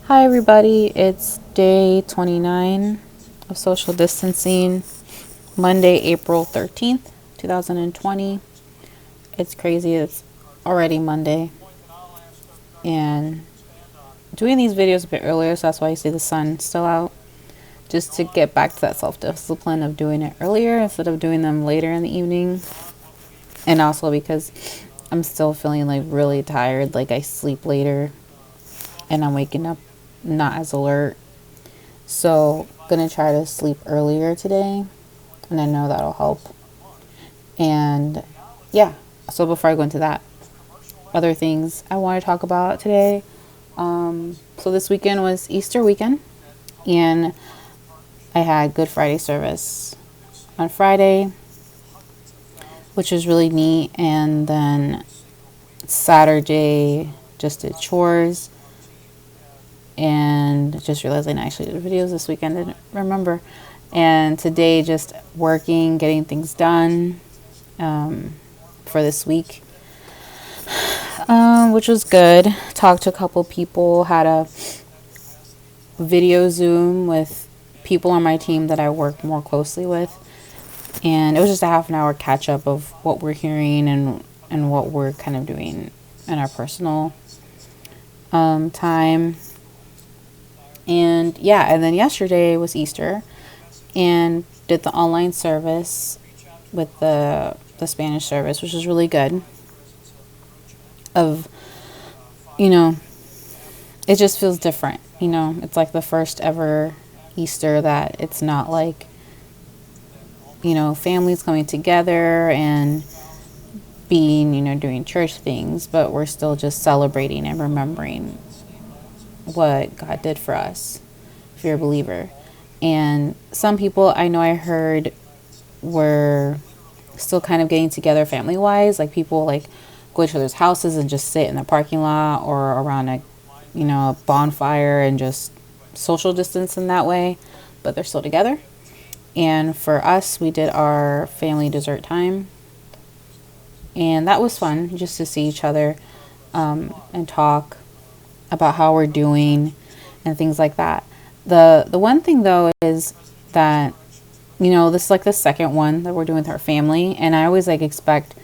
Hi, everybody. It's day 29 of social distancing, Monday, April 13th, 2020. It's crazy. It's already Monday. And doing these videos a bit earlier, so that's why you see the sun still out. Just to get back to that self discipline of doing it earlier instead of doing them later in the evening. And also because I'm still feeling like really tired, like I sleep later and I'm waking up not as alert. So, gonna try to sleep earlier today, and I know that'll help. And yeah, so before I go into that, other things I want to talk about today. So this weekend was Easter weekend, and I had Good Friday service on Friday, which was really neat. And then Saturday, just did chores, and just realized I actually did videos this weekend. I didn't remember. And today, just working, getting things done for this week, which was good. Talked to a couple people, had a video Zoom with people on my team that I work more closely with. And it was just a half an hour catch up of what we're hearing and what we're kind of doing in our personal time. And yeah, and then yesterday was Easter and did the online service with the Spanish service, which was really good. Of, you know, it just feels different. It's like the first ever Easter that it's not like, families coming together and being, doing church things, but we're still just celebrating and remembering what God did for us, if you're a believer. And some people I know I heard were still kind of getting together family wise, like people like go to each other's houses and just sit in the parking lot or around a bonfire and just social distance in that way, but they're still together. And for us, we did our family dessert time, and that was fun just to see each other and talk about how we're doing and things like that. The one thing though is that this is like the second one that we're doing with our family, and I always like expect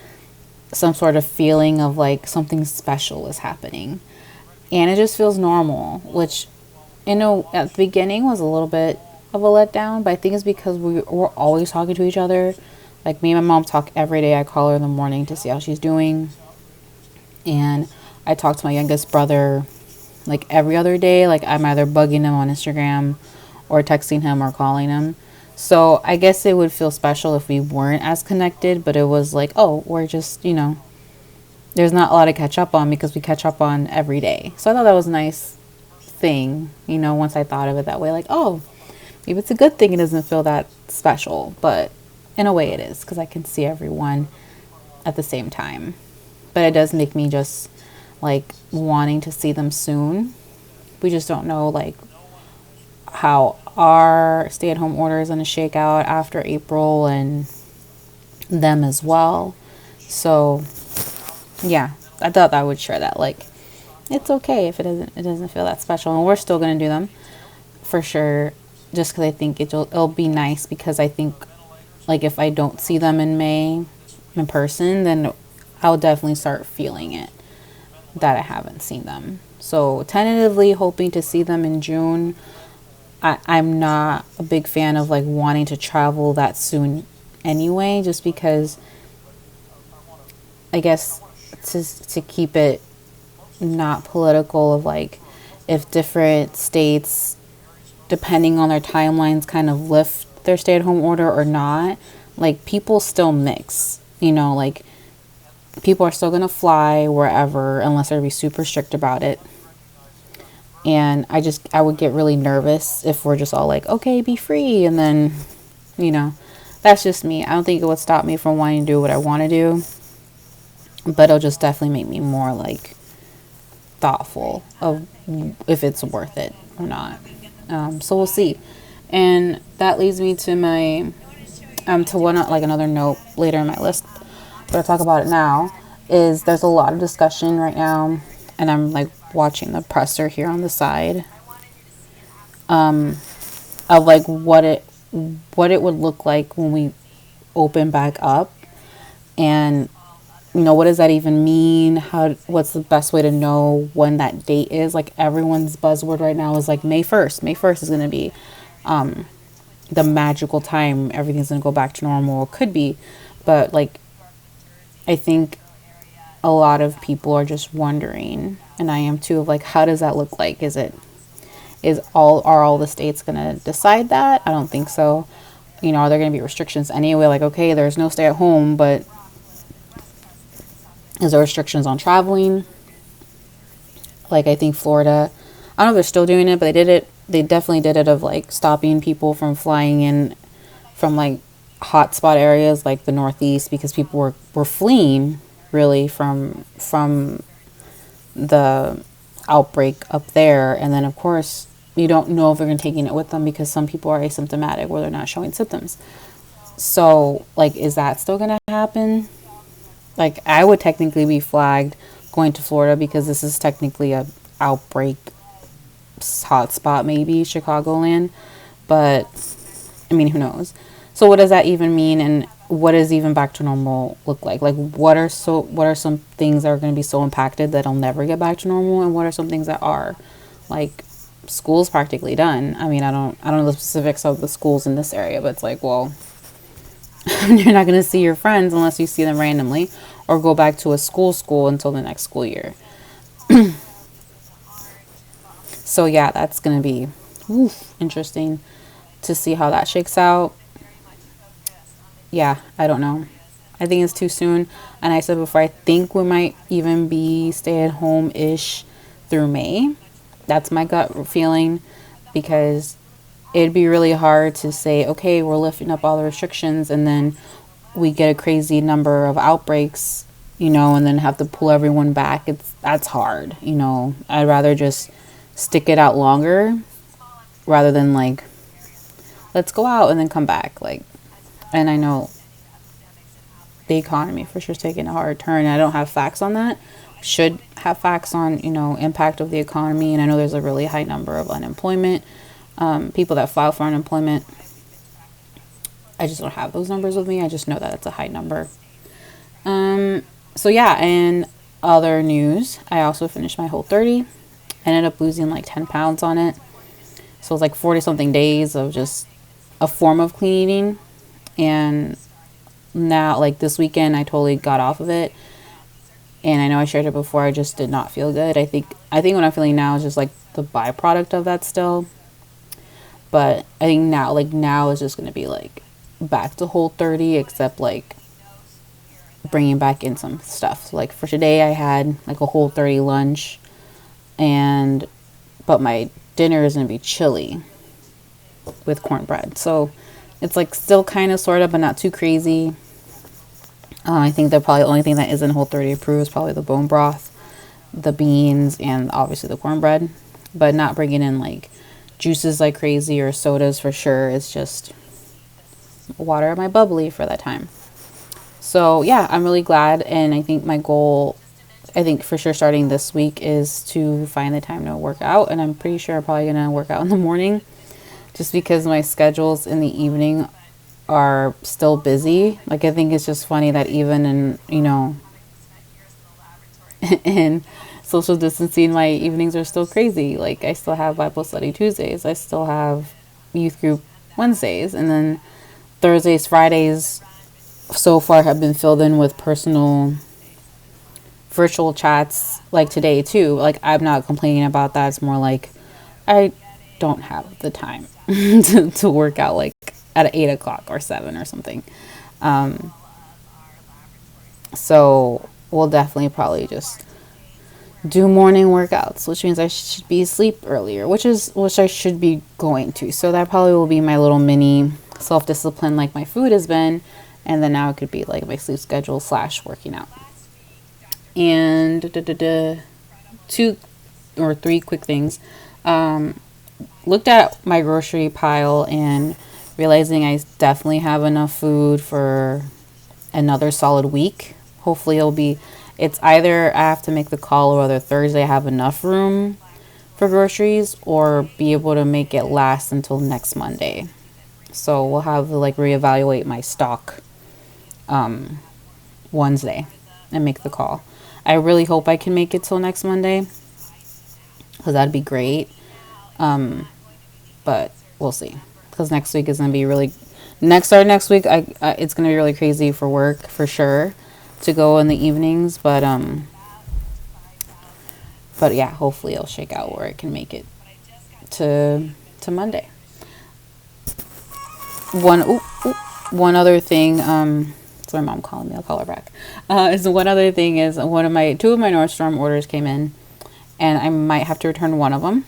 some sort of feeling of like something special is happening, and it just feels normal, which at the beginning was a little bit of a letdown, but I think it's because we're always talking to each other. Like me and my mom talk every day. I call her in the morning to see how she's doing, and I talk to my youngest brother like every other day. Like I'm either bugging him on Instagram or texting him or calling him. So I guess it would feel special if we weren't as connected, but it was like, oh, we're just, there's not a lot to catch up on because we catch up on every day. So I thought that was a nice thing, once I thought of it that way, like, oh, maybe it's a good thing it doesn't feel that special, but in a way it is because I can see everyone at the same time. But it does make me just like wanting to see them soon. We just don't know like how our stay-at-home order is going to shake out after April and them as well. So yeah, I thought I would share that. Like, it's okay if it doesn't feel that special, and we're still going to do them for sure. Just because I think it'll be nice, because I think like if I don't see them in May in person, then I'll definitely start feeling it that I haven't seen them. So tentatively hoping to see them in June. I'm not a big fan of like wanting to travel that soon anyway, just because I guess to keep it not political, of like if different states, depending on their timelines, kind of lift their stay-at-home order or not, like people still mix, like people are still going to fly wherever unless they're be super strict about it. And I would get really nervous if we're just all like, okay, be free. And then, that's just me. I don't think it would stop me from wanting to do what I want to do, but it'll just definitely make me more like thoughtful of if it's worth it or not. So we'll see. And that leads me to my, to one, like another note later in my list, but I'll talk about it now, is there's a lot of discussion right now, and I'm like watching the presser here on the side of like what it would look like when we open back up, and what does that even mean? What's the best way to know when that date is? Like everyone's buzzword right now is like May 1st. May 1st is going to be the magical time. Everything's going to go back to normal. It could be, but like I think a lot of people are just wondering, and I am too, of like how does that look like? Are all the states going to decide that? I don't think so. Are there going to be restrictions anyway? Like, okay, there's no stay at home, but is there restrictions on traveling? Like, I think Florida, I don't know if they're still doing it, but they definitely did it of like stopping people from flying in from like hotspot areas like the Northeast, because people were fleeing really from the outbreak up there. And then of course you don't know if they're going to taking it with them, because some people are asymptomatic where they're not showing symptoms. So like, is that still going to happen? Like, I would technically be flagged going to Florida because this is technically a outbreak hotspot, maybe Chicagoland, but I mean, who knows? So what does that even mean, and what does even back to normal look like? Like, what are some things that are going to be so impacted that I'll never get back to normal, and what are some things that are? Like, school's practically done. I mean, I don't know the specifics of the schools in this area, but it's like, well, you're not going to see your friends unless you see them randomly, or go back to a school until the next school year. So yeah, that's going to be interesting to see how that shakes out. Yeah, I don't know. I think it's too soon. And I said before, I think we might even be stay at home ish through May. That's my gut feeling, because it'd be really hard to say, okay, we're lifting up all the restrictions, and then we get a crazy number of outbreaks, and then have to pull everyone back. That's hard. I'd rather just stick it out longer rather than like, let's go out and then come back. Like, and I know the economy for sure is taking a hard turn. I don't have facts on that. Should have facts on, impact of the economy. And I know there's a really high number of unemployment, people that file for unemployment. I just don't have those numbers with me. I just know that it's a high number. So yeah, and other news, I also finished my Whole30. Ended up losing like 10 pounds on it. So it was like 40 something days of just a form of clean eating. And now, like this weekend, I totally got off of it. And I know I shared it before, I just did not feel good. I think what I'm feeling now is just like the byproduct of that still. But I think now is just going to be like back to Whole30, except like bringing back in some stuff. So like for today, I had like a Whole30 lunch, but my dinner is going to be chili with cornbread. So it's like still kind of sort of, but not too crazy. I think the only thing that isn't Whole30 approved is probably the bone broth, the beans, and obviously the cornbread, but not bringing in like juices like crazy or sodas for sure. It's just water in my bubbly for that time. So yeah, I'm really glad. And I think my goal, I think for sure starting this week, is to find the time to work out. And I'm pretty sure I'm probably going to work out in the morning, just because my schedules in the evening are still busy. Like, I think it's just funny that even in, in social distancing, my evenings are still crazy. Like, I still have Bible study Tuesdays. I still have youth group Wednesdays. And then Thursdays, Fridays so far have been filled in with personal virtual chats, like today too. Like, I'm not complaining about that. It's more like I don't have the time to work out like at 8 o'clock or 7 or something. So we'll definitely probably just do morning workouts, which means I should be asleep earlier, which I should be going to. So that probably will be my little mini self-discipline, like my food has been. And then now it could be like my sleep schedule / working out. And 2 or 3 quick things. Looked at my grocery pile and realizing I definitely have enough food for another solid week. Hopefully it's either I have to make the call, or whether Thursday I have enough room for groceries, or be able to make it last until next Monday. So we'll have to like reevaluate my stock Wednesday and make the call. I really hope I can make it till next Monday because that'd be great. But we'll see, because next week is gonna be really next week. It's gonna be really crazy for work for sure to go in the evenings, but yeah, hopefully it'll shake out where I can make it to Monday. One other thing. It's my mom calling me. I'll call her back. Is one other thing is two of my Nordstrom orders came in, and I might have to return one of them.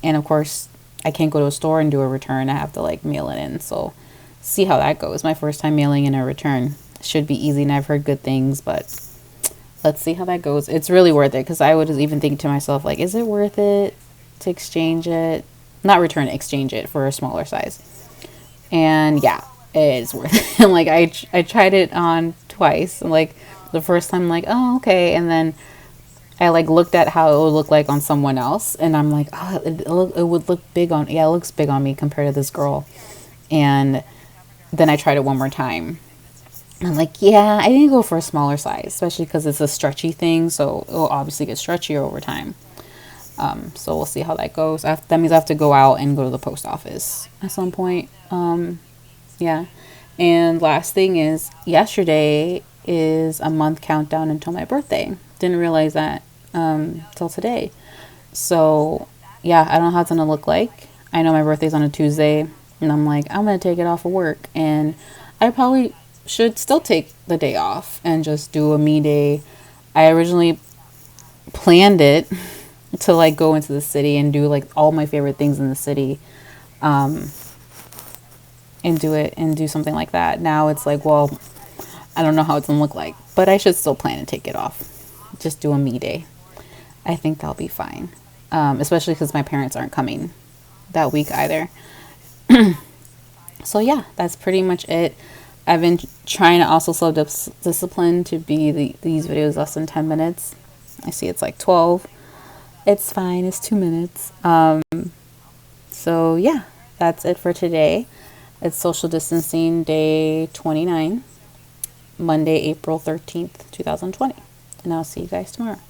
And of course, I can't go to a store and do a return. I have to like mail it in. So see how that goes. My first time mailing in a return. Should be easy, and I've heard good things, but let's see how that goes. It's really worth it, because I would even think to myself, like, is it worth it to exchange it? Not return it, exchange it for a smaller size. And yeah, it is worth it. Like, I tried it on twice. Like, the first time, like, oh, okay. And then I like looked at how it would look like on someone else, and I'm like, oh, it would look big on, yeah, it looks big on me compared to this girl. And then I tried it one more time. I'm like, yeah, I didn't go for a smaller size, especially because it's a stretchy thing, so it'll obviously get stretchier over time. So we'll see how that goes. That means I have to go out and go to the post office at some point. Yeah. And last thing is, yesterday is a month countdown until my birthday. Didn't realize that till today. So yeah, I don't know how it's gonna look like. I know my birthday's on a Tuesday, and I'm like, I'm gonna take it off of work, and I probably should still take the day off and just do a me day. I originally planned it to like go into the city and do like all my favorite things in the city, and do something like that. Now it's like, well, I don't know how it's gonna look like, but I should still plan to take it off. Just do a me day. I think that'll be fine, especially because my parents aren't coming that week either. So yeah, that's pretty much it. I've been trying to also slow discipline to be these videos less than 10 minutes. I see it's like 12. It's fine. It's 2 minutes. So yeah, that's it for today. It's social distancing day 29, Monday, April 13th, 2020. And I'll see you guys tomorrow.